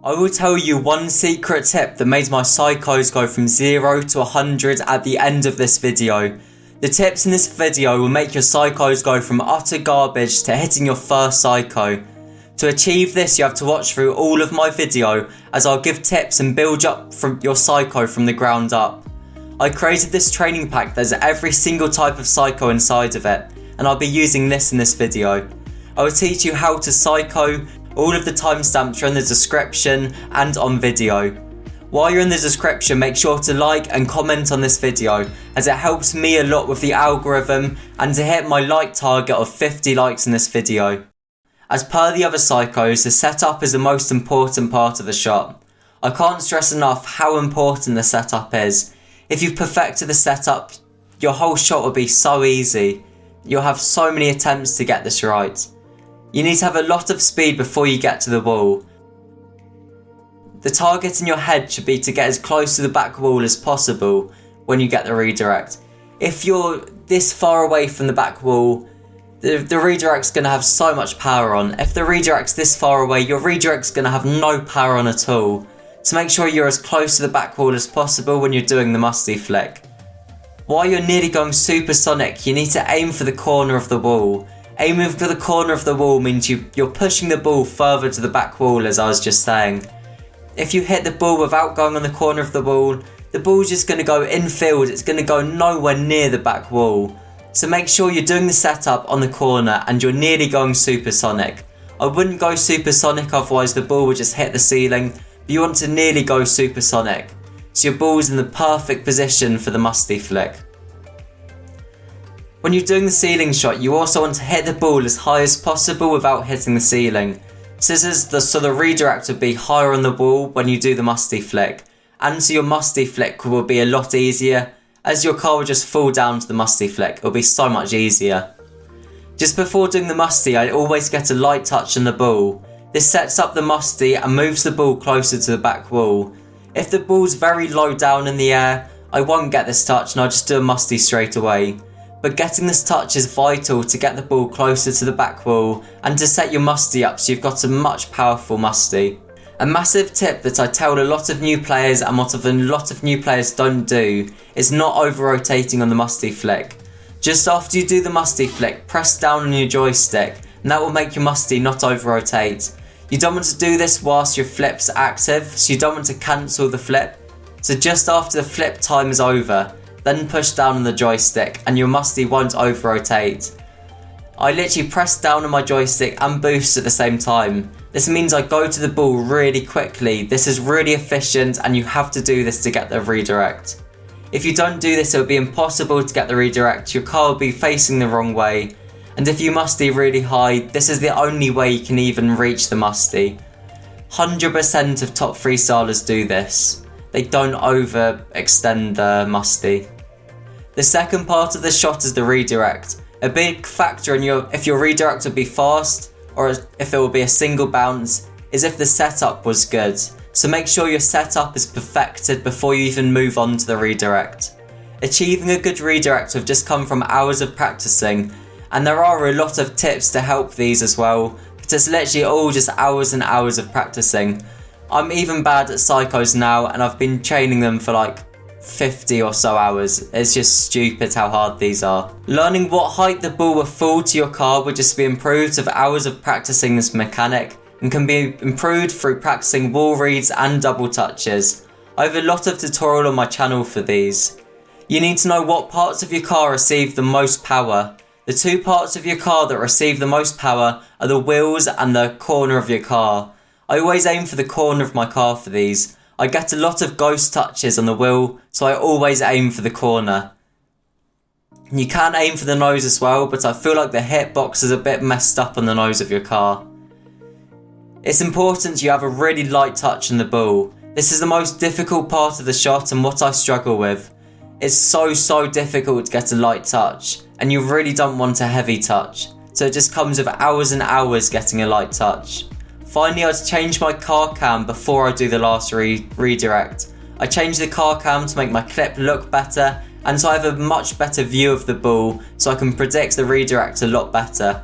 I will tell you one secret tip that made my psychos go from 0 to 100 at the end of this video. The tips in this video will make your psychos go from utter garbage to hitting your first psycho. To achieve this, you have to watch through all of my video, as I'll give tips and build up from your psycho from the ground up. I created this training pack that has every single type of psycho inside of it, and I'll be using this in this video. I will teach you how to psycho. All of the timestamps are in the description and on video. While you're in the description, make sure to like and comment on this video, as it helps me a lot with the algorithm and to hit my like target of 50 likes in this video. As per the other psychos, the setup is the most important part of the shot. I can't stress enough how important the setup is. If you've perfected the setup, your whole shot will be so easy. You'll have so many attempts to get this right. You need to have a lot of speed before you get to the wall. The target in your head should be to get as close to the back wall as possible when you get the redirect. If you're this far away from the back wall, the redirect's going to have so much power on. If the redirect's this far away, your redirect's going to have no power on at all. So make sure you're as close to the back wall as possible when you're doing the Musty Flick. While you're nearly going supersonic, you need to aim for the corner of the wall. Aiming for the corner of the wall means you're pushing the ball further to the back wall, as I was just saying. If you hit the ball without going on the corner of the ball's just going to go infield, it's going to go nowhere near the back wall. So make sure you're doing the setup on the corner and you're nearly going supersonic. I wouldn't go supersonic, otherwise the ball would just hit the ceiling, but you want to nearly go supersonic, so your ball's in the perfect position for the Musty Flick. When you're doing the ceiling shot, you also want to hit the ball as high as possible without hitting the ceiling. So the redirect would be higher on the wall when you do the Musty Flick, and so your Musty Flick will be a lot easier, as your car will just fall down to the Musty Flick. It'll be so much easier. Just before doing the Musty, I always get a light touch on the ball. This sets up the Musty and moves the ball closer to the back wall. If the ball's very low down in the air, I won't get this touch and I'll just do a Musty straight away. But getting this touch is vital to get the ball closer to the back wall and to set your Musty up so you've got a much powerful Musty. A massive tip that I tell a lot of new players and what a lot of new players don't do is not over-rotating on the Musty Flick. Just after you do the Musty Flick, press down on your joystick and that will make your Musty not over-rotate. You don't want to do this whilst your flip's active, so you don't want to cancel the flip. So just after the flip time is over, then push down on the joystick and your Musty won't over-rotate. I literally press down on my joystick and boost at the same time. This means I go to the ball really quickly. This is really efficient and you have to do this to get the redirect. If you don't do this, it will be impossible to get the redirect. Your car will be facing the wrong way. And if you Musty really high, this is the only way you can even reach the Musty. 100% of top freestylers do this. They don't overextend the Musty. The second part of the shot is the redirect. A big factor in if your redirect will be fast or if it will be a single bounce is if the setup was good. So make sure your setup is perfected before you even move on to the redirect. Achieving a good redirect have just come from hours of practicing, and there are a lot of tips to help these as well, but it's literally all just hours and hours of practicing. I'm even bad at psychos now and I've been training them for like 50 or so hours. It's just stupid how hard these are. Learning what height the ball will fall to your car will just be improved with hours of practicing this mechanic and can be improved through practicing wall reads and double touches. I have a lot of tutorial on my channel for these. You need to know what parts of your car receive the most power. The two parts of your car that receive the most power are the wheels and the corner of your car. I always aim for the corner of my car for these. I get a lot of ghost touches on the wheel, so I always aim for the corner. You can aim for the nose as well, but I feel like the hitbox is a bit messed up on the nose of your car. It's important you have a really light touch on the ball. This is the most difficult part of the shot and what I struggle with. It's so difficult to get a light touch, and you really don't want a heavy touch, so it just comes with hours and hours getting a light touch. Finally, I'd change my car cam before I do the last redirect. I change the car cam to make my clip look better, and so I have a much better view of the ball, so I can predict the redirect a lot better.